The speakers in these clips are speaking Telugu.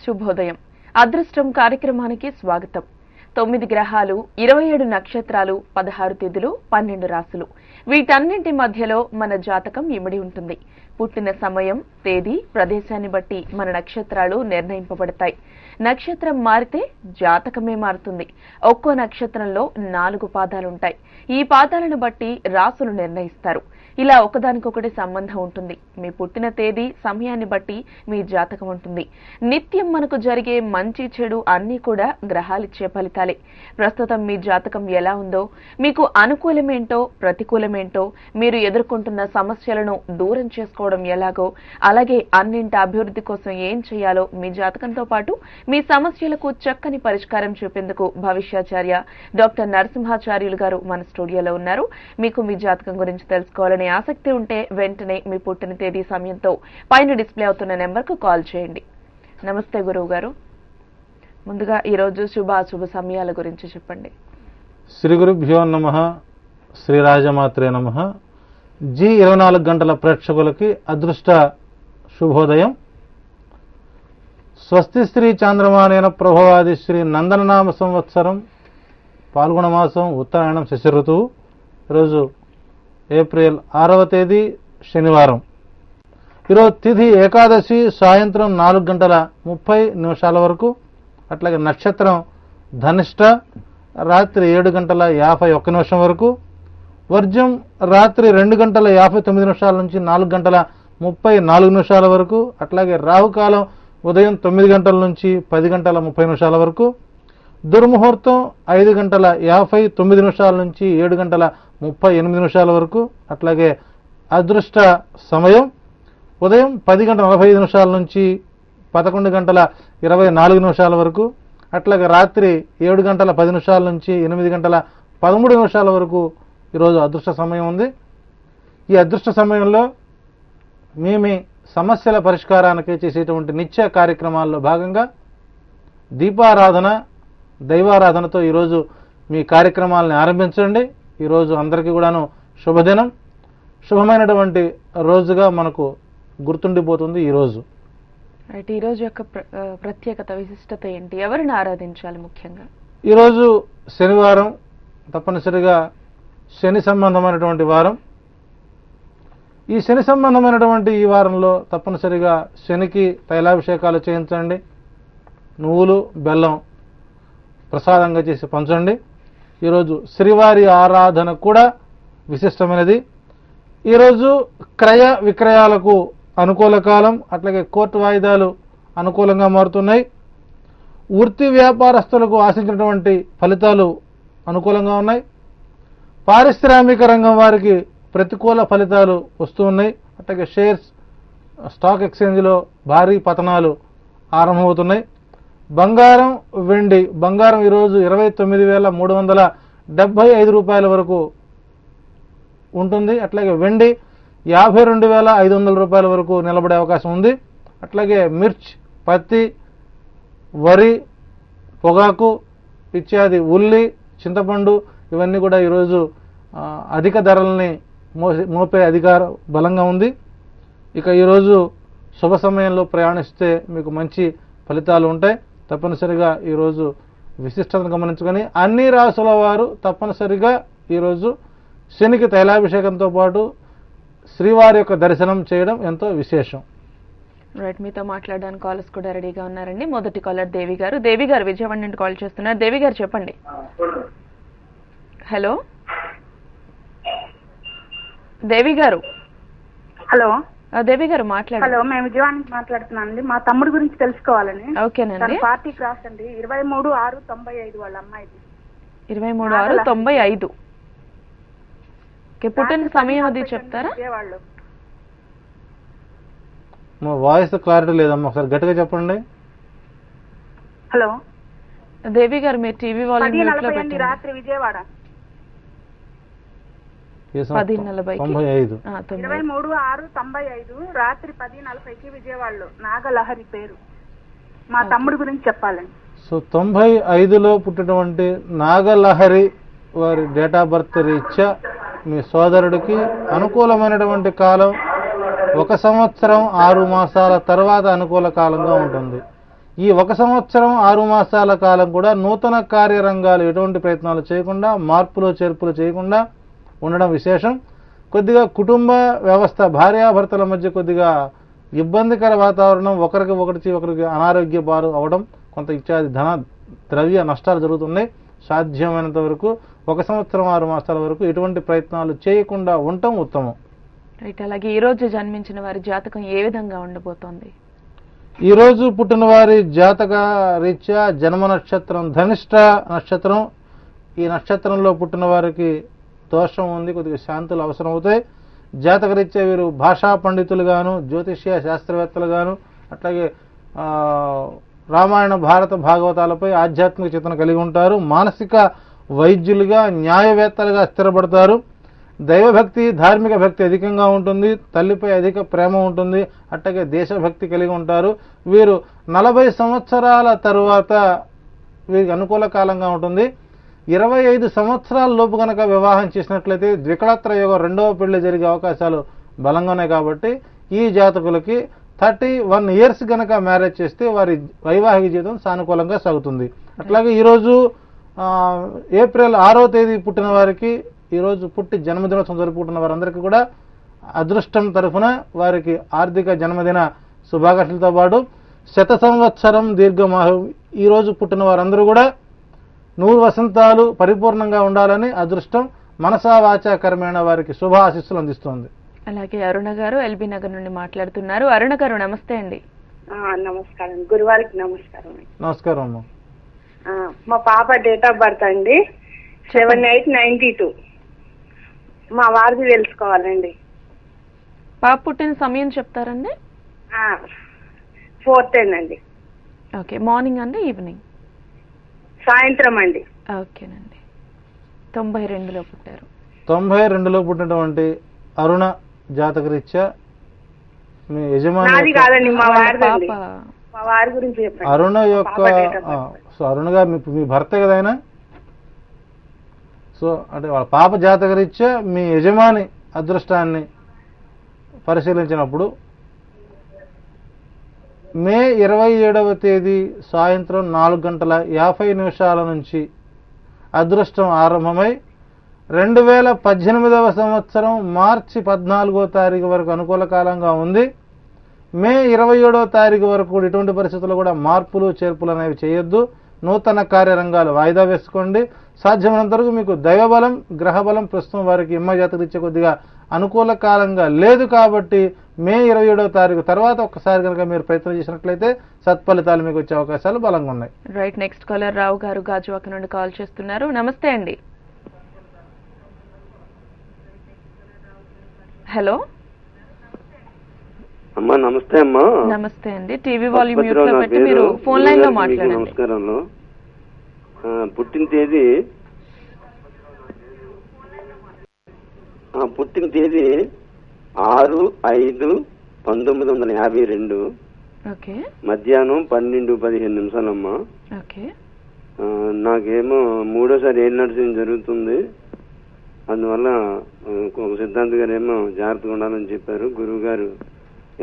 శుభోదయం. అదృష్టం కార్యక్రమానికి స్వాగతం. 9 గ్రహాలు, 27 నక్షత్రాలు, 16 తిథులు, 12 రాశులు, వీటన్నింటి మధ్యలో మన జాతకం ఇమిడి ఉంటుంది. పుట్టిన సమయం, తేదీ, ప్రదేశాన్ని బట్టి మన నక్షత్రాలు నిర్ణయింపబడతాయి. నక్షత్రం మారితే జాతకమే మారుతుంది. ఒక్కో నక్షత్రంలో 4 పాదాలుంటాయి. ఈ పాదాలను బట్టి రాశులు నిర్ణయిస్తారు. ఇలా ఒకదానికొకటి సంబంధం ఉంటుంది. మీ పుట్టిన తేదీ, సమయాన్ని బట్టి మీ జాతకం ఉంటుంది. నిత్యం మనకు జరిగే మంచి చెడు అన్నీ కూడా గ్రహాలిచ్చే ఫలితాలే. ప్రస్తుతం మీ జాతకం ఎలా ఉందో, మీకు అనుకూలమేంటో, ప్రతికూలమేంటో, మీరు ఎదుర్కొంటున్న సమస్యలను దూరం చేసుకోవడం ఎలాగో, అలాగే అన్నింటి అభివృద్ధి కోసం ఏం చేయాలో మీ జాతకంతో పాటు మీ సమస్యలకు చక్కని పరిష్కారం చూపేందుకు భవిష్యాచార్య డాక్టర్ నరసింహాచార్యులు గారు మన స్టూడియోలో ఉన్నారు. మీకు మీ జాతకం గురించి తెలుసుకోవాలని ఆసక్తి ఉంటే వెంటనే మీ పుట్టిన తేదీ, సమయంతో పైన డిస్ప్లే అవుతున్న నెంబర్కు కాల్ చేయండి. నమస్తే గురువు గారు. ముందుగా ఈరోజు శుభాశుభ సమయాల గురించి చెప్పండి. శ్రీ గురుభ్యో నమః. శ్రీరాజమాత్రే నమః. జీ 24 గంటల ప్రేక్షకులకి అదృష్ట శుభోదయం. స్వస్తి శ్రీ చాంద్రమానేన ప్రభవాది శ్రీ నందననామ సంవత్సరం పాల్గొన మాసం ఉత్తరాయణం శశి ఋతువు. ఈరోజు ఏప్రిల్ 6వ తేదీ శనివారం. ఈరోజు తిథి ఏకాదశి సాయంత్రం 4:30 వరకు. అట్లాగే నక్షత్రం ధనిష్ట రాత్రి 7:51 వరకు. వర్జం రాత్రి 2:59 నుంచి 4:34 వరకు. అట్లాగే రాహుకాలం ఉదయం 9 గంటల నుంచి 10:30 వరకు. దుర్ముహూర్తం 5:59 నుంచి 7:38 వరకు. అట్లాగే అదృష్ట సమయం ఉదయం 10:45 నుంచి 11:24 వరకు. అట్లాగే రాత్రి 7:10 నుంచి 8:13 వరకు ఈరోజు అదృష్ట సమయం ఉంది. ఈ అదృష్ట సమయంలో మీ సమస్యల పరిష్కారానికి చేసేటువంటి నిత్య కార్యక్రమాల్లో భాగంగా దీపారాధన, దైవారాధనతో ఈరోజు మీ కార్యక్రమాలని ఆరంభించండి. ఈరోజు అందరికీ కూడాను శుభదినం, శుభమైనటువంటి రోజుగా మనకు గుర్తుండిపోతుంది ఈరోజు. అయితే ఈరోజు యొక్క ప్రత్యేకత, విశిష్టత ఏంటి? ఎవరిని ఆరాధించాలి ముఖ్యంగా? ఈరోజు శనివారం, తప్పనిసరిగా శని సంబంధమైనటువంటి వారం. ఈ శని సంబంధమైనటువంటి ఈ వారంలో తప్పనిసరిగా శనికి తైలాభిషేకాలు చేయించండి. నువ్వులు, బెల్లం ప్రసాదంగా చేసి పంచండి. ఈరోజు శ్రీవారి ఆరాధన కూడా విశిష్టమైనది. ఈరోజు క్రయ విక్రయాలకు అనుకూల కాలం. అట్లాగే కోర్టు వాయిదాలు అనుకూలంగా మారుతున్నాయి. వృత్తి వ్యాపారస్తులకు ఆశించినటువంటి ఫలితాలు అనుకూలంగా ఉన్నాయి. పారిశ్రామిక రంగం వారికి ప్రతికూల ఫలితాలు వస్తూ ఉన్నాయి. అట్లాగే షేర్స్, స్టాక్ ఎక్స్చేంజ్లో భారీ పతనాలు ఆరంభమవుతున్నాయి. బంగారం, వెండి. బంగారం ఈరోజు 29,375 రూపాయల వరకు ఉంటుంది. అట్లాగే వెండి 52,500 రూపాయల వరకు నిలబడే అవకాశం ఉంది. అట్లాగే మిర్చి, పత్తి, వరి, పొగాకు ఇత్యాది, ఉల్లి, చింతపండు ఇవన్నీ కూడా ఈరోజు అధిక ధరల్ని మోపే అధికారం బలంగా ఉంది. ఇక ఈరోజు శుభ సమయంలో ప్రయాణిస్తే మీకు మంచి ఫలితాలు ఉంటాయి. తప్పనిసరిగా ఈరోజు విశిష్టతను గమనించుకొని అన్ని రాసుల వారు తప్పనిసరిగా ఈరోజు శనికి తైలాభిషేకంతో పాటు శ్రీవారి యొక్క దర్శనం చేయడం ఎంతో విశేషం. రైట్, మీతో మాట్లాడడానికి కాలర్స్ కూడా రెడీగా ఉన్నారండి. మొదటి కాలర్ దేవి గారు. దేవి గారు విజయవాడ నుండి కాల్ చేస్తున్నారు. దేవి గారు చెప్పండి. హలో దేవి గారు. హలో దేవి గారు మాట్లాడండి. హలో, మేము విజయవాడ నుంచి మాట్లాడుతున్నాం అండి. మా తమ్ముడు గురించి తెలుసుకోవాలని. ఓకేనండి. పార్టీ క్రాస్ అండి, 23/6/95 వాళ్ళ అమ్మాయిది. 23/6/95. పుట్టిన సమయం అది చెప్తారా? మా వాయిస్ క్లారిటీ లేదమ్మా, ఒకసారి గట్టిగా చెప్పండి. హలో దేవి గారు, మీరు టీవీ వాల్యూమ్ మ్యూట్ లో 10:40 పెట్టండి. రాత్రి విజయవాడ. 10:45. 23/6/95 రాత్రి 10:40కి విజయవాడలో. నాగలహరి పేరు. మా తమ్ముడు గురించి చెప్పాలండి. సో 95లో పుట్టినటువంటి నాగలహరి వారి డేట్ ఆఫ్ బర్త్ రీత్యా మీ సోదరుడికి అనుకూలమైనటువంటి కాలం 1 సంవత్సరం 6 మాసాల తర్వాత అనుకూల కాలంగా ఉంటుంది. ఈ 1 సంవత్సరం 6 మాసాల కాలం కూడా నూతన కార్యరంగాలు ఎటువంటి ప్రయత్నాలు చేయకుండా, మార్పులు చేర్పులు చేయకుండా ఉండడం విశేషం. కొద్దిగా కుటుంబ వ్యవస్థ భార్యాభర్తల మధ్య కొద్దిగా ఇబ్బందికర వాతావరణం, ఒకరికి అనారోగ్య బారు అవడం, కొంత ఇత్యాది ధన ద్రవ్య నష్టాలు జరుగుతున్నాయి. సాధ్యమైనంత వరకు 1 సంవత్సరం 6 మాసాల వరకు ఎటువంటి ప్రయత్నాలు చేయకుండా ఉండటం ఉత్తమం. రైట్. అలాగే ఈ రోజు జన్మించిన వారి జాతకం ఏ విధంగా ఉండబోతోంది? ఈ రోజు పుట్టిన వారి జాతక రీత్యా జన్మ నక్షత్రం ధనిష్ట నక్షత్రం. ఈ నక్షత్రంలో పుట్టిన వారికి దోషం ఉంది, కొద్దిగా శాంతులు అవసరం అవుతాయి. జాతక రీత్యా వీరు భాషా పండితులుగాను, జ్యోతిష్య శాస్త్రవేత్తలుగాను, అట్లాగే రామాయణ భారత భాగవతాలపై ఆధ్యాత్మిక చింతన కలిగి ఉంటారు. మానసిక వైద్యులుగా, న్యాయవేత్తలుగా స్థిరపడతారు. దైవభక్తి, ధార్మిక భక్తి అధికంగా ఉంటుంది. తల్లిపై అధిక ప్రేమ ఉంటుంది. అట్లాగే దేశభక్తి కలిగి ఉంటారు. వీరు 40 సంవత్సరాల తరువాత వీరికి అనుకూల కాలంగా ఉంటుంది. 25 సంవత్సరాల లోపు కనుక వివాహం చేసినట్లయితే ద్వికళత్ర యోగం, రెండవ పెళ్లి జరిగే అవకాశాలు బలంగా ఉన్నాయి. కాబట్టి ఈ జాతకులకి 31 ఇయర్స్ కనుక మ్యారేజ్ చేస్తే వారి వైవాహిక జీవితం సానుకూలంగా సాగుతుంది. అట్లాగే ఈరోజు ఏప్రిల్ 6వ తేదీ పుట్టిన వారికి, ఈరోజు పుట్టి జన్మదినోత్సవం జరుపుకుంటున్న వారందరికీ కూడా అదృష్టం తరఫున వారికి ఆర్థిక జన్మదిన శుభాకాంక్షలతో పాటు శత సంవత్సరం దీర్ఘమాహు. ఈరోజు పుట్టిన వారందరూ కూడా 100 వసంతాలు పరిపూర్ణంగా ఉండాలని అదృష్టం మనసా వాచా కర్మేణ వారికి శుభ ఆశీస్సులు అందిస్తోంది. అలాగే అరుణ గారు ఎల్బీ నగర్ నుండి మాట్లాడుతున్నారు. అరుణ గారు నమస్తే అండి. నమస్కారం, గురువారికి నమస్కారం. నమస్కారం అమ్మ. మా పాప డేట్ ఆఫ్ బర్త్ అండి 7/8/92. మా వారిది తెలుసుకోవాలండి. పాప పుట్టిన సమయం చెప్తారండి? 4:10 అండి. ఓకే. మార్నింగ్ అండి, ఈవినింగ్? సాయంత్రం అండి. ఓకేనండి. 92లో పుట్టారు. 92లో పుట్టినటువంటి అరుణ జాతకరీత్యా మీ యజమాని కాదండి, మా పాప వారి గురించి చెప్పండి. అరుణ యొక్క అరుణగా మీ భర్త కదైనా. సో అంటే వాళ్ళ పాప జాతకరీత్యా మీ యజమాని అదృష్టాన్ని పరిశీలించినప్పుడు మే 27వ తేదీ సాయంత్రం 4:50 నుంచి అదృష్టం ఆరంభమై 2018వ సంవత్సరం మార్చి 14వ తారీఖు వరకు అనుకూల కాలంగా ఉంది. మే 27వ తారీఖు వరకు కూడా ఇటువంటి పరిస్థితుల్లో కూడా మార్పులు చేర్పులు అనేవి చేయొద్దు. నూతన కార్యరంగాలు వాయిదా వేసుకోండి. సాధ్యమైనంత వరకు మీకు దైవబలం, గ్రహబలం ప్రస్తుతం వారికి ఇమ్మ జాతకరీత్యా కొద్దిగా అనుకూల కాలంగా లేదు. కాబట్టి మే 27వ తారీఖు తర్వాత ఒక్కసారి కనుక మీరు ప్రయత్నం చేసినట్లయితే సత్ఫలితాలు మీకు వచ్చే అవకాశాలు బలంగా ఉన్నాయి. రైట్. నెక్స్ట్ కాలర్ రావు గారు గాజువాక నుండి కాల్ చేస్తున్నారు. నమస్తే అండి. హలో అమ్మా. నమస్తే అమ్మా. నమస్తే అండి. టీవీ వాల్యూమ్ మ్యూట్ లో పెట్టి మీరు ఫోన్ లైన్ లో మాట్లాడండి. నమస్కారం. పుట్టిన తేదీ 6/5/1952. ఓకే. మధ్యాహ్నం 12:15 అమ్మా. ఓకే. నాకేమో 3వసారి ఏళ్ళ నడిచింది జరుగుతుంది. అందువల్ల ఒక సిద్ధాంత్ గారు ఏమో జాగ్రత్తగా ఉండాలని చెప్పారు. గురువు గారు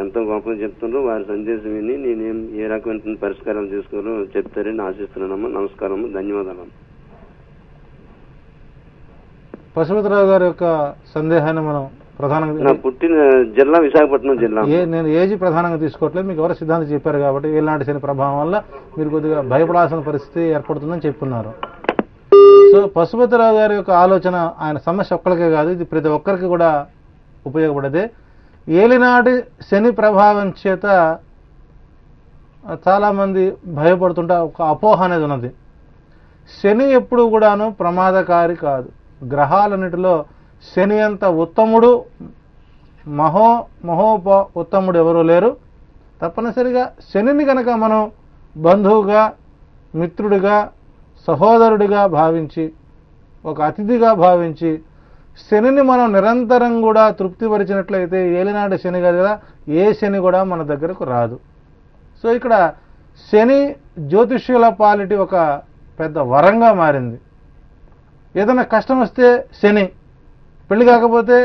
ఎంతో గొప్పగా చెప్తున్నారు. వారి సందేశం విని నేనేం ఏ రకమైన పరిష్కారాలు తీసుకోవాలో చెప్తారని ఆశిస్తున్నానమ్మా. నమస్కారం, ధన్యవాదాలు. పశుపతిరావు గారి యొక్క సందేహాన్ని మనం ప్రధానంగా, నా పుట్టిన జిల్లా విశాఖపట్నం జిల్లా. నేను ఏజీ ప్రధానంగా తీసుకోవట్లేదు. మీకు ఎవరు సిద్ధాంతం చెప్పారు కాబట్టి ఏళ్ళనాటి శని ప్రభావం వల్ల మీరు కొద్దిగా భయపడాల్సిన పరిస్థితి ఏర్పడుతుందని చెప్తున్నారు. సో పశుపతిరావు గారి యొక్క ఆలోచన, ఆయన సమస్య ఒక్కరికే కాదు, ఇది ప్రతి ఒక్కరికి కూడా ఉపయోగపడేదే. ఏలినాటి శని ప్రభావం చేత చాలా మంది భయపడుతుంటే ఒక అపోహ అనేది ఉన్నది. శని ఎప్పుడు కూడాను ప్రమాదకారి కాదు. గ్రహాలన్నిటిలో శని అంత ఉత్తముడు, ఉత్తముడు ఎవరూ లేరు. తప్పనిసరిగా శనిని కనుక మనం బంధువుగా, మిత్రుడిగా, సహోదరుడిగా భావించి, ఒక అతిథిగా భావించి శనిని మనం నిరంతరం కూడా తృప్తిపరిచినట్లయితే ఏలినాటి శని కదా, ఏ శని కూడా మన దగ్గరకు రాదు. సో ఇక్కడ శని జ్యోతిష్యుల పాలిటి ఒక పెద్ద వరంగా మారింది. ఏదైనా కష్టం వస్తే శని, పెళ్లి కాకపోతే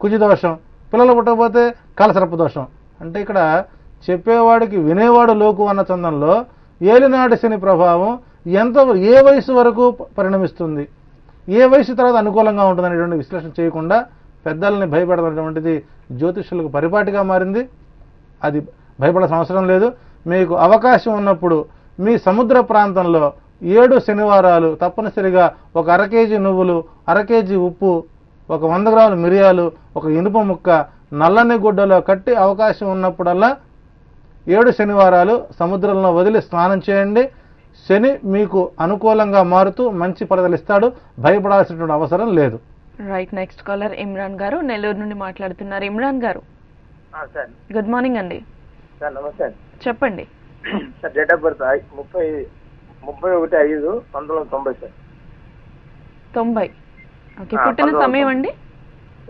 కుజి దోషం, పిల్లలు పుట్టకపోతే కాలసర్ప దోషం. అంటే ఇక్కడ చెప్పేవాడికి వినేవాడు లోకు అన్న చందంలో ఏలినాటి శని ప్రభావం ఏ వయసు వరకు పరిణమిస్తుంది, ఏ వయసు తర్వాత అనుకూలంగా ఉంటుంది అనేటువంటి విశ్లేషణ చేయకుండా పెద్దల్ని భయపెడతాటువంటిది జ్యోతిష్యులకు పరిపాటిగా మారింది. అది భయపడాల్సిన అవసరం లేదు. మీకు అవకాశం ఉన్నప్పుడు మీ సముద్ర ప్రాంతంలో 7 శనివారాలు తప్పనిసరిగా ఒక 1/2 కేజీ నువ్వులు, 1/2 కేజీ ఉప్పు, ఒక 100 గ్రాముల మిరియాలు, ఒక ఇనుప ముక్క నల్లని గుడ్డలో కట్టి అవకాశం ఉన్నప్పుడల్లా 7 శనివారాలు సముద్రంలో వదిలి స్నానం చేయండి. శని మీకు అనుకూలంగా మారుతూ మంచి ఫలితాలు ఇస్తాడు. భయపడాల్సినటువంటి అవసరం లేదు. రైట్. నెక్స్ట్ కాలర్ ఇమ్రాన్ గారు నెల్లూరు నుండి మాట్లాడుతున్నారు. ఇమ్రాన్ గారు సార్ గుడ్ మార్నింగ్ అండి. సార్ నమస్తే చెప్పండి. Sir date of birth 31/5/1990 sir. 90. Okay. పుట్టిన సమయం అండి?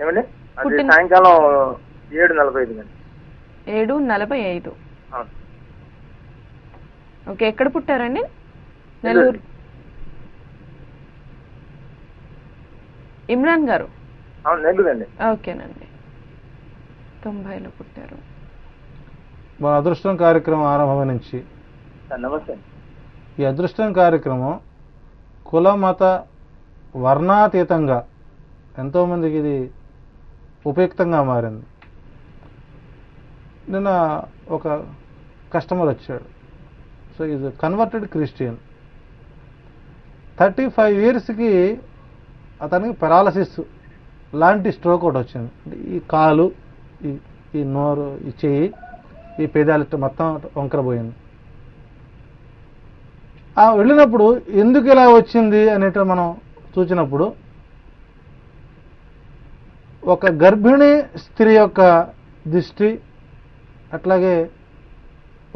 ఏమండి? అది సాయంకాలం 7:45 అండి. 7:45. ఓకే. ఎక్కడ పుట్టారండి? నెల్లూరు. ఇమ్రాన్ గారు నెల్లూరు అండి. ఓకేనండి. 90లో పుట్టారు. మన అదృష్టం కార్యక్రమం ఆరంభం నుంచి నమస్తే. ఈ అదృష్టం కార్యక్రమం కుల మత వర్ణాతీతంగా ఎంతోమందికి ఇది ఉపయుక్తంగా మారింది. నిన్న ఒక కస్టమర్ వచ్చాడు. So is converted Christian. 35 ఇయర్స్కి అతనికి పెరాలసిస్ లాంటి స్ట్రోక్ ఒకటి వచ్చింది. ఈ కాలు, ఈ నోరు, ఈ చెయ్యి, ఈ పెదాలు మొత్తం వంకరపోయింది. వెళ్ళినప్పుడు ఎందుకు ఇలా వచ్చింది అనేట మనం చూసినప్పుడు ఒక గర్భిణీ స్త్రీ యొక్క దిష్టి, అట్లాగే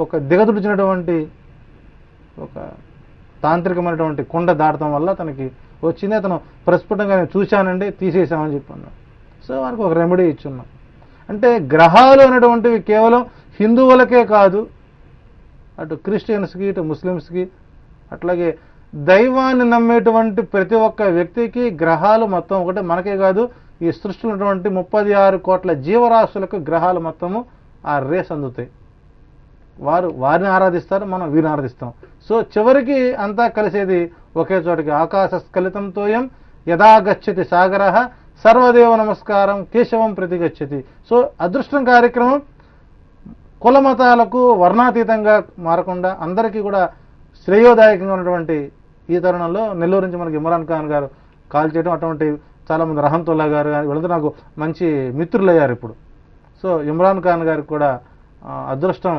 ఒక దిగదుడిచినటువంటి ఒక తాంత్రికమైనటువంటి కుండ దాటడం వల్ల తనకి వచ్చింది. అతను ప్రస్ఫుటంగా నేను చూశానండి, తీసేసామని చెప్పన్నాడు. సో వారికి ఒక రెమెడీ ఇచ్చున్నాం. అంటే గ్రహాలు అనేటువంటివి కేవలం హిందువులకే కాదు, అటు క్రిస్టియన్స్కి, ఇటు ముస్లిమ్స్కి, అట్లాగే దైవాన్ని నమ్మేటువంటి ప్రతి ఒక్క వ్యక్తికి గ్రహాలు మొత్తం ఒకటే. మనకే కాదు, ఈ సృష్టిలో ఉన్నటువంటి 36 కోట్ల జీవరాశులకు గ్రహాలు మొత్తము ఆ రేస్ అందుతాయి. వారిని ఆరాధిస్తారు, మనం వీరిని ఆరాధిస్తాం. సో చివరికి అంతా కలిసేది ఒకే చోటికి. ఆకాశ స్ఖలితంతోయం యదా గచ్చతి సాగర సర్వదేవ నమస్కారం కేశవం ప్రతి గచ్చతి. సో అదృష్టం కార్యక్రమం కుల మతాలకు వర్ణాతీతంగా మారకుండా అందరికీ కూడా శ్రేయోదాయకంగా ఉన్నటువంటి ఈ తరుణంలో నెల్లూరు నుంచి మనకి ఇమ్రాన్ ఖాన్ గారు కాల్ చేయడం, అటువంటి చాలామంది రహంతుల్లా గారు వీళ్ళందరూ నాకు మంచి మిత్రులయ్యారు ఇప్పుడు. సో ఇమ్రాన్ ఖాన్ గారికి కూడా అదృష్టం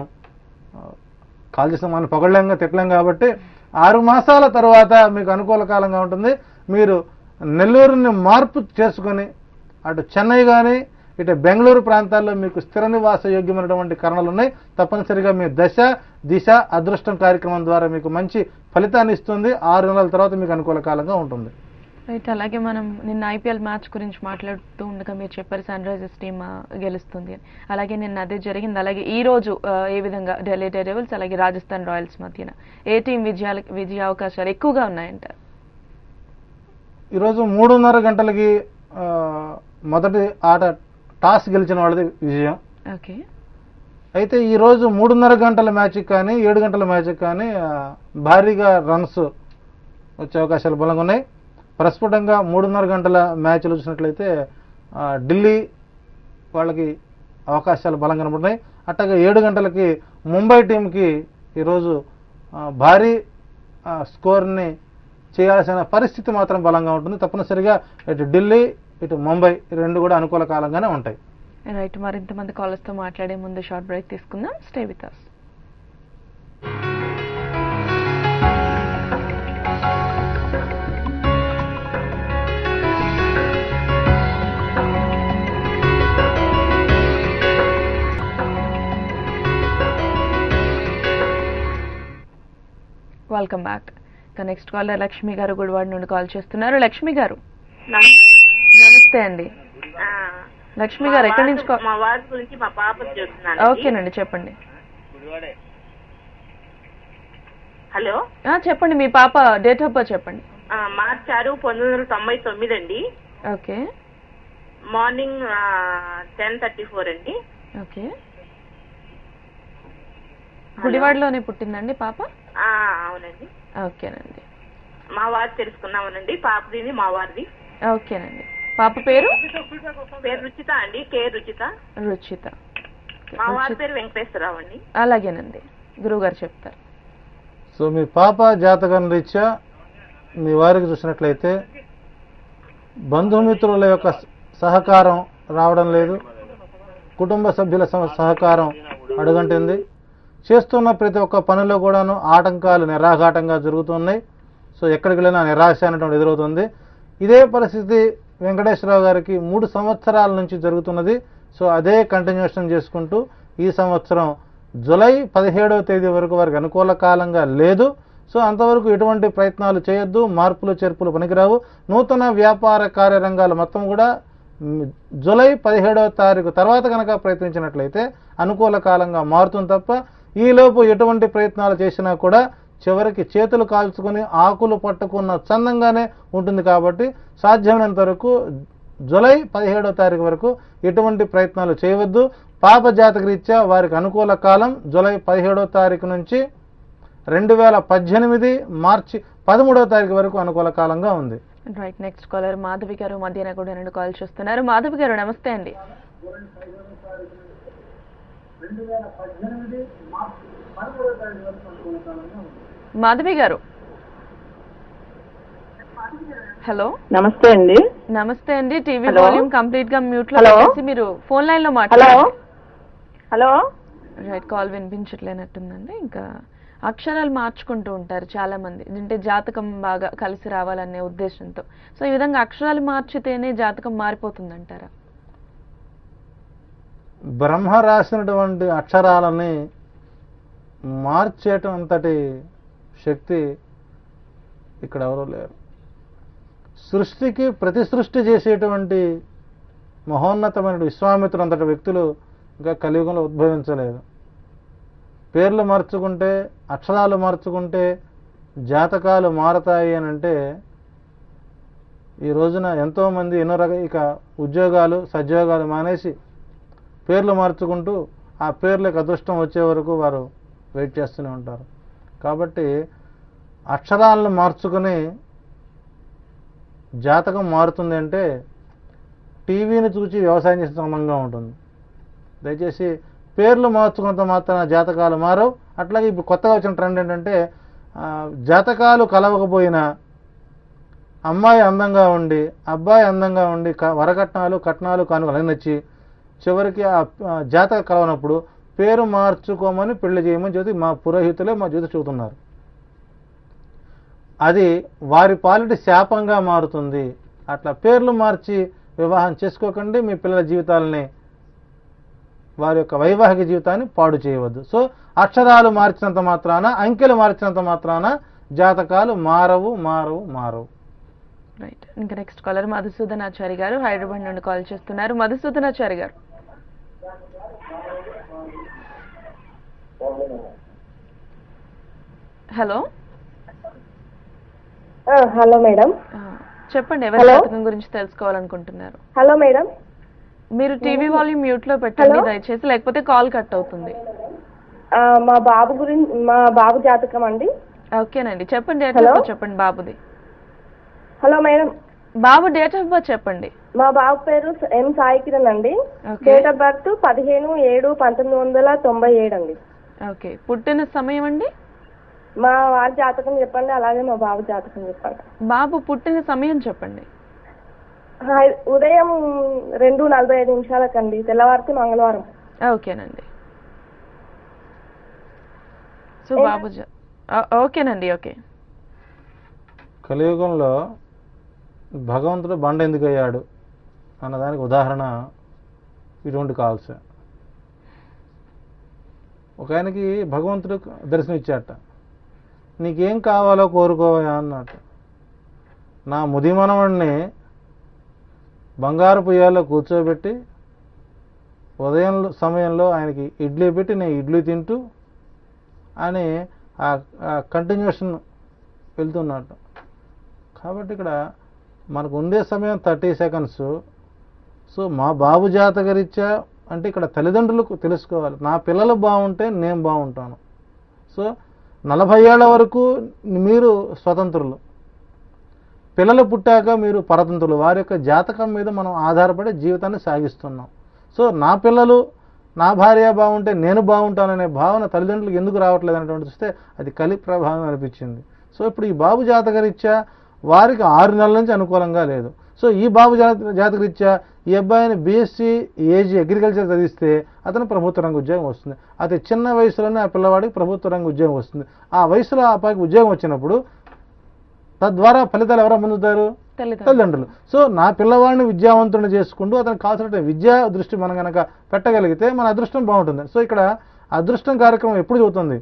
కాల్ చేసిన మనం పొగడలేంగా తిట్టలేం కాబట్టి 6 మాసాల తర్వాత మీకు అనుకూల కాలంగా ఉంటుంది. మీరు నెల్లూరుని మార్పు చేసుకొని అటు చెన్నై కానీ ఇటు బెంగళూరు ప్రాంతాల్లో మీకు స్థిర నివాస యోగ్యమైనటువంటి కారణాలు ఉన్నాయి. తప్పనిసరిగా మీ దశ దిశ అదృష్టం కార్యక్రమం ద్వారా మీకు మంచి ఫలితాన్ని ఇస్తుంది. 6 నెలల తర్వాత మీకు అనుకూల కాలంగా ఉంటుంది. రైట్. అలాగే మనం నిన్న ఐపీఎల్ మ్యాచ్ గురించి మాట్లాడుతూ ఉండగా మీరు చెప్పారు సన్ రైజర్స్ టీమ్ గెలుస్తుంది అని. అలాగే నిన్న అదే జరిగింది. అలాగే ఈ రోజు ఏ విధంగా ఢిల్లీ డేర్డెవిల్స్ అలాగే రాజస్థాన్ రాయల్స్ మధ్యన ఏ టీం విజయ అవకాశాలు ఎక్కువగా ఉన్నాయంటారు? ఈరోజు 3:30 గంటలకి మొదటి ఆట టాస్ గెలిచిన వాళ్ళది విజయం. ఓకే. అయితే ఈరోజు 3:30 గంటల మ్యాచ్కి కానీ 7 గంటల మ్యాచ్కి కానీ భారీగా రన్స్ వచ్చే అవకాశాలు బలంగా ఉన్నాయి. ప్రస్ఫుటంగా 3:30 గంటల మ్యాచ్లు చూసినట్లయితే ఢిల్లీ వాళ్ళకి అవకాశాలు బలంగా కనబడుతున్నాయి. అట్టగా 7 గంటలకి ముంబై టీంకి ఈరోజు భారీ స్కోర్ని చేయాల్సిన పరిస్థితి మాత్రం బలంగా ఉంటుంది. తప్పనిసరిగా ఇటు ఢిల్లీ ఇటు ముంబై రెండు కూడా అనుకూల కాలంగానే ఉంటాయి. రైట్. మరింతమంది కాలర్స్ తో మాట్లాడే ముందు షార్ట్ బ్రేక్ తీసుకుందాం. Stay with us. Welcome back. Next caller Lakshmi garu Gudivada నుండి కాల్ చేస్తున్నారు. లక్ష్మి గారు నమస్తే అండి. లక్ష్మి గారు ఎక్కడి నుంచి? మా వారి గురించి మా పాప చెప్తున్నాను. ఓకేనండి, చెప్పండి. హలో చెప్పండి, మీ పాప డేట్ ఆఫ్ బర్త్ చెప్పండి. మార్చి 6, 1999 అండి. ఓకే. మార్నింగ్ 10:34 అండి. ఓకే. గుడివాడలోనే పుట్టిందండి పాప? అవునండి. ఓకేనండి. మా వారు తెలుసుకున్నామనండి. పాపదిని మా వారిది. ఓకేనండి. పాప పేరు? పేరు రుచిత అండి. కే రుచిత. రుచిత. మా వారి పేరు వెంకటేశ్వరరావు అండి. అలాగేనండి, గురువుగారు చెప్తారు. సో మీ పాప జాతకం రీత్యా మీ వారికి చూసినట్లయితే బంధుమిత్రుల యొక్క సహకారం రావడం లేదు, కుటుంబ సభ్యుల సహకారం అడుగంటింది. చేస్తున్న ప్రతి ఒక్క పనిలో కూడాను ఆటంకాలు నిరాఘాటంగా జరుగుతున్నాయి. సో ఎక్కడికి వెళ్ళినా నిరాశ అనేటువంటి ఎదురవుతుంది. ఇదే పరిస్థితి వెంకటేశ్వరరావు గారికి 3 సంవత్సరాల నుంచి జరుగుతున్నది. సో అదే కంటిన్యూషన్ చేసుకుంటూ ఈ సంవత్సరం జూలై 17వ తేదీ వరకు వారికి అనుకూల కాలంగా లేదు. సో అంతవరకు ఎటువంటి ప్రయత్నాలు చేయొద్దు, మార్పులు చేర్పులు పనికిరావు. నూతన వ్యాపార కార్యరంగాలు మొత్తం కూడా జూలై 17వ తారీఖు తర్వాత కనుక ప్రయత్నించినట్లయితే అనుకూల కాలంగా మారుతుంది తప్ప ఈలోపు ఎటువంటి ప్రయత్నాలు చేసినా కూడా చివరికి చేతులు కాల్చుకుని ఆకులు పట్టుకున్న చందంగానే ఉంటుంది. కాబట్టి సాధ్యమైనంత వరకు జూలై 17వ తారీఖు వరకు ఎటువంటి ప్రయత్నాలు చేయవద్దు. పాప జాతక రీత్యా వారికి అనుకూల కాలం జూలై 17వ తారీఖు నుంచి 2018 మార్చి 13వ తారీఖు వరకు అనుకూల కాలంగా ఉంది. రైట్. నెక్స్ట్ కాలర్ మాధవి గారు మధ్యాహ్నం కూడా 2 కాల్ చేస్తున్నారు. మాధవి గారు నమస్తే అండి. మాధవి గారు హలో. నమస్తే అండి. నమస్తే అండి. TV hello. వాల్యూమ్ కంప్లీట్ గా మ్యూట్ లో హలో. పెట్టేసి మీరు ఫోన్ లైన్ లో హలో మాట్లాడండి. Hello right. కాల్ వినిపించట్లేనట్టుందండి. ఇంకా అక్షరాలు మార్చుకుంటూ ఉంటారు చాలా మంది, అంటే జాతకం బాగా కలిసి రావాలనే ఉద్దేశంతో. సో ఈ విధంగా అక్షరాలు మార్చితేనే జాతకం మారిపోతుందంటారా? బ్రహ్మ రాసినటువంటి అక్షరాలని మార్చేయటం అంతటి శక్తి ఇక్కడ ఎవరూ లేరు. సృష్టికి ప్రతి సృష్టి చేసేటువంటి మహోన్నతమైన విశ్వామిత్రుడు అంతటి వ్యక్తులు ఇంకా కలియుగంలో ఉద్భవించలేదు. పేర్లు మార్చుకుంటే, అక్షరాలు మార్చుకుంటే జాతకాలు మారతాయి అని అంటే ఈ రోజున ఎంతోమంది ఎన్నో ఇక ఉద్యోగాలు సద్యోగాలు మానేసి పేర్లు మార్చుకుంటూ ఆ పేర్లకు అదృష్టం వచ్చే వరకు వారు వెయిట్ చేస్తూనే ఉంటారు. కాబట్టి అక్షరాలను మార్చుకుని జాతకం మారుతుంది అంటే టీవీని చూసి వ్యవసాయం చేసిన సమంగా ఉంటుంది. దయచేసి పేర్లు మార్చుకున్నంత మాత్రాన జాతకాలు మారవు. అట్లాగే ఇప్పుడు కొత్తగా వచ్చిన ట్రెండ్ ఏంటంటే జాతకాలు కలవకపోయినా అమ్మాయి అందంగా ఉండి అబ్బాయి అందంగా ఉండి వరకట్నాలు కట్నాలు కానుకలు అన్నీ నచ్చి చివరికి ఆ జాతక కలవనప్పుడు పేరు మార్చుకోమని పెళ్లి చేయమని చెప్పి మా పురోహితులే మా జ్యోతి చెబుతున్నారు. అది వారి పాలిటి శాపంగా మారుతుంది. అట్లా పేర్లు మార్చి వివాహం చేసుకోకండి. మీ పిల్లల జీవితాలని, వారి యొక్క వైవాహిక జీవితాన్ని పాడు చేయవద్దు. సో అక్షరాలు మార్చినంత మాత్రాన, అంకెలు మార్చినంత మాత్రాన జాతకాలు మారవు మారవు మారవు. రైట్. ఇంకా నెక్స్ట్ కాలర్ మధుసూదనాచారి గారు హైదరాబాద్ నుండి కాల్ చేస్తున్నారు. మధుసూదనాచారి గారు హలో. Hello madam. చెప్పండి, ఎవరి జాతకం గురించి తెలుసుకోవాలనుకుంటున్నారు? Hello madam. మీరు టీవీ వాల్యూమ్ మ్యూట్ లో పెట్టండి దయచేసి, లేకపోతే కాల్ కట్ అవుతుంది. మా బాబు జాతకం అండి. ఓకేనండి, చెప్పండి. డేట్ ఆఫ్ బర్త్ చెప్పండి బాబుది. Hello madam. Babu date of birth చెప్పండి. మా బాబు పేరు ఎం సాయి కిరణ్ అండి. డేట్ ఆఫ్ బర్త్ 15/7/1997 అండి. ఓకే. పుట్టిన సమయం అండి? మా వారి జాతకం చెప్పండి, అలాగే మా బాబు జాతకం చెప్పండి. బాబు పుట్టిన సమయం చెప్పండి. ఉదయం 2:45 తెల్లవారితే మంగళవారం. ఓకేనండి. సో బాబు ఓకేనండి. ఓకే. కలియుగంలో భగవంతుడు బండ ఎందుకు అయ్యాడు అన్నదానికి ఉదాహరణ ఇటువంటి కాల్స్. ఒక ఆయనకి భగవంతుడు దర్శనం ఇచ్చాట. నీకేం కావాలో కోరుకోవా అన్నట్టు. నా ముదిమనవాడిని బంగారు పొయ్యాల్లో కూర్చోబెట్టి ఉదయం సమయంలో ఆయనకి ఇడ్లీ పెట్టి నేను ఇడ్లీ తింటూ అని ఆ కంటిన్యూషన్ వెళ్తున్నట్టు. కాబట్టి ఇక్కడ మనకు ఉండే సమయం 30 సెకండ్స్. సో మా బాబు జాతకరీత్యా అంటే ఇక్కడ తల్లిదండ్రులకు తెలుసుకోవాలి, నా పిల్లలు బాగుంటే నేను బాగుంటాను. సో 40 ఏళ్ల వరకు మీరు స్వతంత్రులు, పిల్లలు పుట్టాక మీరు పరతంత్రులు. వారి యొక్క జాతకం మీద మనం ఆధారపడి జీవితాన్ని సాగిస్తున్నాం. సో నా పిల్లలు, నా భార్య బాగుంటే నేను బాగుంటాననే భావన తల్లిదండ్రులకు ఎందుకు రావట్లేదు అనేటువంటి చూస్తే అది కలి ప్రభావం అనిపించింది. సో ఇప్పుడు ఈ బాబు జాతకరీత్యా వారికి 6 నెలల నుంచి అనుకూలంగా లేదు. సో ఈ బాబు జాతకరీత్యా ఈ అబ్బాయిని బీఎస్సీ ఏజీ అగ్రికల్చర్ చదివిస్తే అతను ప్రభుత్వ రంగ ఉద్యోగం వస్తుంది. అతి చిన్న వయసులోనే ఆ పిల్లవాడికి ప్రభుత్వ రంగ ఉద్యోగం వస్తుంది. ఆ వయసులో ఆ అబ్బాయికి ఉద్యోగం వచ్చినప్పుడు తద్వారా ఫలితాలు ఎవరు పొందుతారు? తల్లిదండ్రులు. సో నా పిల్లవాడిని విద్యావంతుని చేసుకుంటూ అతనికి కావాల్సిన విద్యా దృష్టి మనం కనుక పెట్టగలిగితే మన అదృష్టం బాగుంటుంది. సో ఇక్కడ అదృష్టం కార్యక్రమం ఎప్పుడు చదువుతుంది?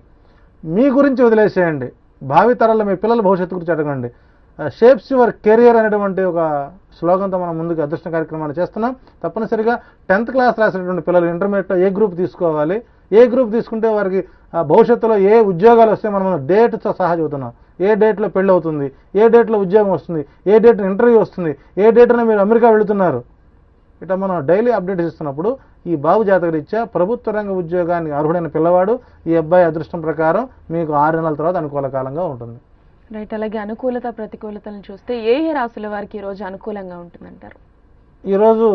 మీ గురించి వదిలేసేయండి, భావితరాల్లో మీ పిల్లల భవిష్యత్తు గురించి అడగండి. షేప్స్ యువర్ కెరియర్ అనేటువంటి ఒక స్లోగన్తో మనం ముందుకు అదృష్ట కార్యక్రమాన్ని చేస్తున్నాం. తప్పనిసరిగా 10th క్లాస్ రాసినటువంటి పిల్లలు ఇంటర్మీడియట్లో ఏ గ్రూప్ తీసుకోవాలి, ఏ గ్రూప్ తీసుకుంటే వారికి భవిష్యత్తులో ఏ ఉద్యోగాలు వస్తే మనం డేట్తో సహా చదువుతున్నాం. ఏ డేట్లో పెళ్ళి అవుతుంది, ఏ డేట్లో ఉద్యోగం వస్తుంది, ఏ డేట్ ఇంటర్వ్యూ వస్తుంది, ఏ డేట్న మీరు అమెరికా వెళుతున్నారు, ఇట్లా మనం డైలీ అప్డేట్స్ ఇస్తున్నప్పుడు ఈ బాబు జాతకరీత్యా ప్రభుత్వ రంగ ఉద్యోగానికి అర్హుడైన పిల్లవాడు ఈ అబ్బాయి అదృష్టం ప్రకారం మీకు 6 నెలల తర్వాత అనుకూల కాలంగా ఉంటుంది. రైట్. అలాగే అనుకూలత ప్రతికూలతలను చూస్తే ఏ ఏ రాశుల వారికి ఈ రోజు అనుకూలంగా ఉంటుందంటారు? ఈరోజు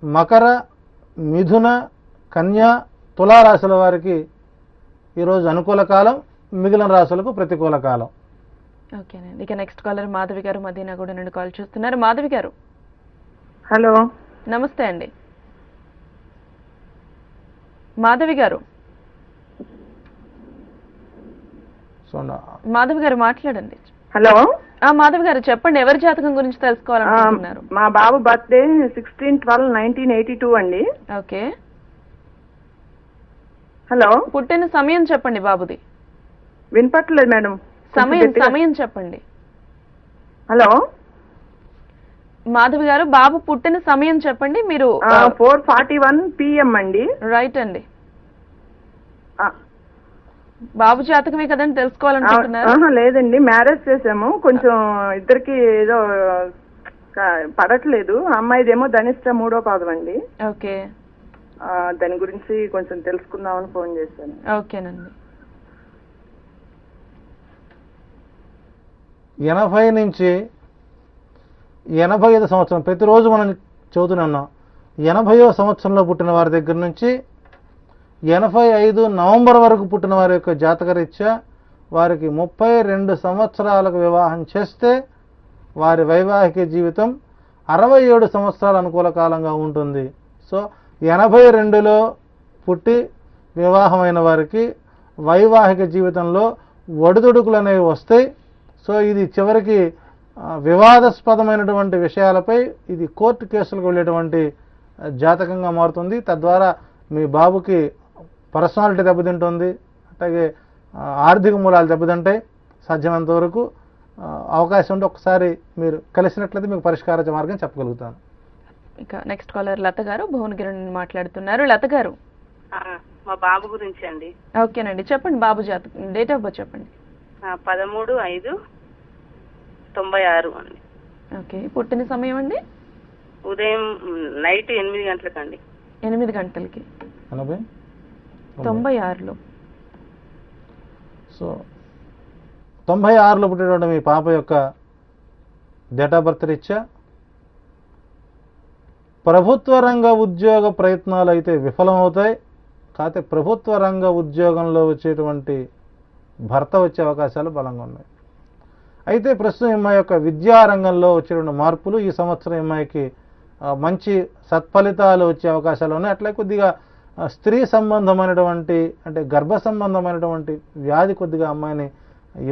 మకర, మిథున, కన్యా, తులా రాశుల వారికి ఈరోజు అనుకూల కాలం, మిగిలిన రాశులకు ప్రతికూల కాలం. ఓకేనండి. ఇక నెక్స్ట్ కాలర్ మాధవి గారు మదీనాగూడ నుండి కాల్ చేస్తున్నారు. మాధవి గారు హలో, నమస్తే అండి. మాధవి గారు మాధవి గారు మాట్లాడండి. హలో. మాధవి గారు చెప్పండి, ఎవరి జాతకం గురించి తెలుసుకోవాలనుకుంటున్నారు? మా బాబు బర్త్డే 16/12/1982 అండి. ఓకే. హలో. పుట్టిన సమయం చెప్పండి బాబుది. వినపట్లేదు మేడం. సమయం చెప్పండి. హలో మాధవి గారు, బాబు పుట్టిన సమయం చెప్పండి. మీరు 4:41 PM అండి. రైట్ అండి. బాబు జాతకమే కదండి తెలుసుకోవాలనుకుంటున్నారు? లేదండి, మ్యారేజ్ చేసాము. కొంచెం ఇద్దరికి ఏదో పడట్లేదు. అమ్మాయిదేమో ధనిష్ట 3వ పాదం అండి. ఓకే. దాని గురించి కొంచెం తెలుసుకుందామని ఫోన్ చేశాను. ఓకేనండి. 80 నుంచి 85 సంవత్సరం ప్రతిరోజు మనం చదువుతూనే ఉన్నాం. 80వ సంవత్సరంలో పుట్టిన వారి దగ్గర నుంచి 85 నవంబర్ వరకు పుట్టిన వారి యొక్క జాతకరీత్యా వారికి 32 సంవత్సరాలకు వివాహం చేస్తే వారి వైవాహిక జీవితం 67 సంవత్సరాల అనుకూల కాలంగా ఉంటుంది. సో 82లో పుట్టి వివాహమైన వారికి వైవాహిక జీవితంలో ఒడిదుడుకులు అనేవి వస్తాయి. సో ఇది చివరికి వివాదాస్పదమైనటువంటి విషయాలపై ఇది కోర్టు కేసులకు వెళ్ళేటువంటి జాతకంగా మారుతుంది. తద్వారా మీ బాబుకి పర్సనాలిటీ దెబ్బతింటుంది, అట్లాగే ఆర్థిక మూలాలు దెబ్బతింటాయి. సాధ్యమైనంత వరకు అవకాశం ఉంటే ఒకసారి మీరు కలిసినట్లయితే మీకు పరిష్కార మార్గం చెప్పగలుగుతాను. ఇక నెక్స్ట్ కాలర్ లత గారు భువనగిరి నుండి మాట్లాడుతున్నారు. లత గారు, మా బాబు గురించి అండి. ఓకేనండి, చెప్పండి. బాబు జాతకం డేట్ ఆఫ్ బర్త్ చెప్పండి. 13/5/96 అండి. ఓకే. పుట్టిన సమయం అండి? ఉదయం నైట్ 8 గంటలకండి. 8 గంటలకి. 96లో. సో 96లో పుట్టినటువంటి మీ పాప యొక్క డేట్ ఆఫ్ బర్త్ రీత్యా ప్రభుత్వ రంగ ఉద్యోగ ప్రయత్నాలు అయితే విఫలమవుతాయి. కాకపోతే ప్రభుత్వ రంగ ఉద్యోగంలో వచ్చేటువంటి భర్త వచ్చే అవకాశాలు బలంగా ఉన్నాయి. అయితే ప్రస్తుతం అమ్మాయి యొక్క విద్యారంగంలో వచ్చేటువంటి మార్పులు ఈ సంవత్సరం అమ్మాయికి మంచి సత్ఫలితాలు వచ్చే అవకాశాలు ఉన్నాయి. అట్లా కొద్దిగా స్త్రీ సంబంధమైనటువంటి అంటే గర్భ సంబంధమైనటువంటి వ్యాధి కొద్దిగా అమ్మాయిని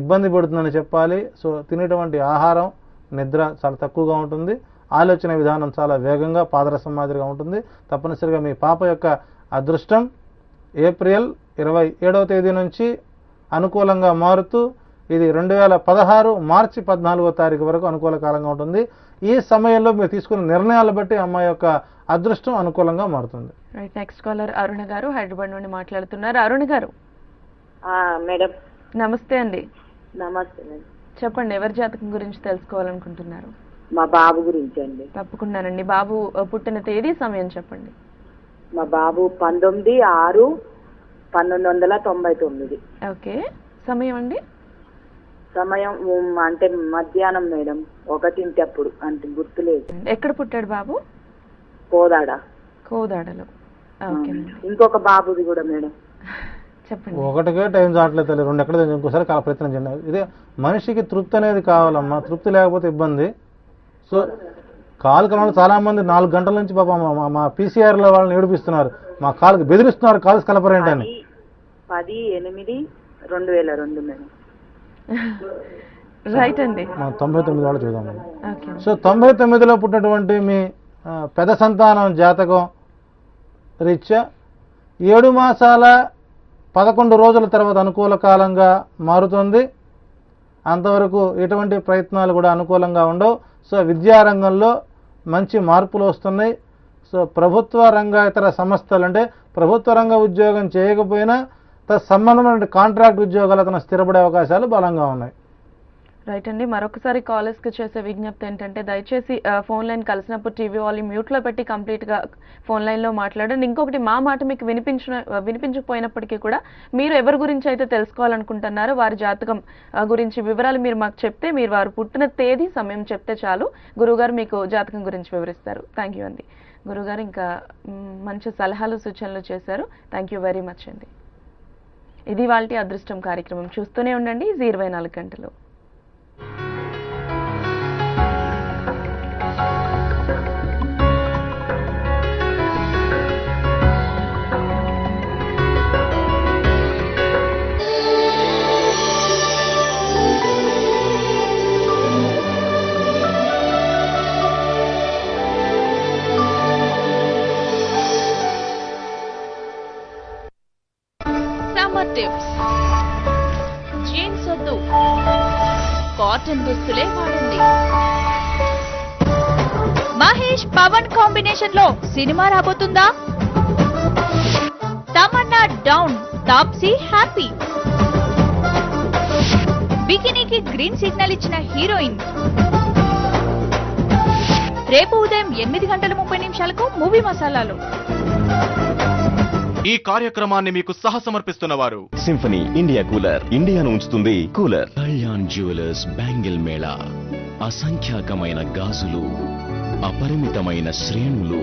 ఇబ్బంది పెడుతుందని చెప్పాలి. సో తినేటువంటి ఆహారం, నిద్ర చాలా తక్కువగా ఉంటుంది. ఆలోచన విధానం చాలా వేగంగా పాదరసం మాదిరిగా ఉంటుంది. తప్పనిసరిగా మీ పాప యొక్క అదృష్టం ఏప్రిల్ 27వ తేదీ నుంచి అనుకూలంగా మారుతూ ఇది 2016 మార్చి 14వ తారీఖు వరకు అనుకూల కాలంగా ఉంటుంది. ఈ సమయంలో మీరు తీసుకున్న నిర్ణయాలు బట్టి అమ్మాయి యొక్క అదృష్టం అనుకూలంగా మారుతుంది. నెక్స్ట్ కాలర్ అరుణ గారు హైదరాబాద్ నుండి మాట్లాడుతున్నారు. అరుణ గారు మేడం నమస్తే అండి. నమస్తే మేడం. చెప్పండి, ఎవరి జాతకం గురించి తెలుసుకోవాలనుకుంటున్నారు? మా బాబు గురించి అండి. తప్పకుండానండి. బాబు పుట్టిన తేదీ సమయం చెప్పండి. మా బాబు 19/6 1999. ఓకే, సమయం అండి? సమయం అంటే మధ్యాహ్నం మేడం, 1 అప్పుడు, అంటే గుర్తులేదు. ఎక్కడ పుట్టాడు బాబు? కోదాడలో. ఓకే, ఇంకొక బాబుది కూడా మేడం. చెప్పండి. ఒకటికే టైం చావట్లేదు తల్లి, 2 ఎక్కడ ఇంకోసారి ప్రయత్నం చేయండి. ఇదే మనిషికి తృప్తి అనేది కావాలమ్మా, తృప్తి లేకపోతే ఇబ్బంది. సో కాలు కలవాళ్ళు చాలా మంది 4 గంటల నుంచి పాప మా PCR లో వాళ్ళని ఏడిపిస్తున్నారు, మా కాలుకి బెదిరిస్తున్నారు, కాలు కలపరేంటని. 10/8/2002 మేడం. రైట్ అండి. 99 వాళ్ళు చూద్దాం. సో 99లో పుట్టినటువంటి మీ పెద్ద సంతానం జాతకం రీత్యా 7 మాసాల 11 రోజుల తర్వాత అనుకూల కాలంగా మారుతుంది. అంతవరకు ఎటువంటి ప్రయత్నాలు కూడా అనుకూలంగా ఉండవు. సో విద్యారంగంలో మంచి మార్పులు వస్తున్నాయి. సో ప్రభుత్వ రంగేతర సంస్థలు, అంటే ప్రభుత్వ రంగ ఉద్యోగం చేయకపోయినా తత్సంబంధమైన కాంట్రాక్ట్ ఉద్యోగాలు అతను స్థిరపడే అవకాశాలు బలంగా ఉన్నాయి. రైట్ అండి. మరొకసారి కాలర్స్ కి చేసే విజ్ఞప్తి ఏంటంటే, దయచేసి ఫోన్ లైన్ కలిసినప్పుడు టీవీ వాల్యూమ్ మ్యూట్ లో పెట్టి కంప్లీట్ గా ఫోన్ లైన్ లో మాట్లాడండి. ఇంకొకటి, మా మాట మీకు వినిపించకపోయినప్పటికీ కూడా మీరు ఎవరి గురించి అయితే తెలుసుకోవాలనుకుంటున్నారో వారి జాతకం గురించి వివరాలు మీరు మాకు చెప్తే, మీరు వారు పుట్టిన తేదీ సమయం చెప్తే చాలు, గురువుగారు మీకు జాతకం గురించి వివరిస్తారు. థ్యాంక్ యూ అండి. గురువుగారు ఇంకా మంచి సలహాలు సూచనలు చేశారు. థ్యాంక్ యూ వెరీ మచ్ అండి. ఇది వాళ్ళ అదృష్టం కార్యక్రమం. చూస్తూనే ఉండండి 24 గంటలు. Summer tips. జీన్స్ వద్దు, కాటన్ దుస్తులే వాడండి. మహేష్ పవన్ కాంబినేషన్ లో సినిమా రాబోతుందా? Tamannaah down, Taapsee happy. బికినీకి గ్రీన్ సిగ్నల్ ఇచ్చిన హీరోయిన్. రేపు ఉదయం 8:30 మూవీ మసాలాలో. ఈ కార్యక్రమాన్ని మీకు సహసమర్పిస్తున్న వారు సింఫనీ ఇండియా కూలర్, ఇండియాను ఉంచుతుంది cooler. Kalyan jewellers bangle mela, అసంఖ్యాకమైన గాజులు, అపరిమితమైన శ్రేణులు.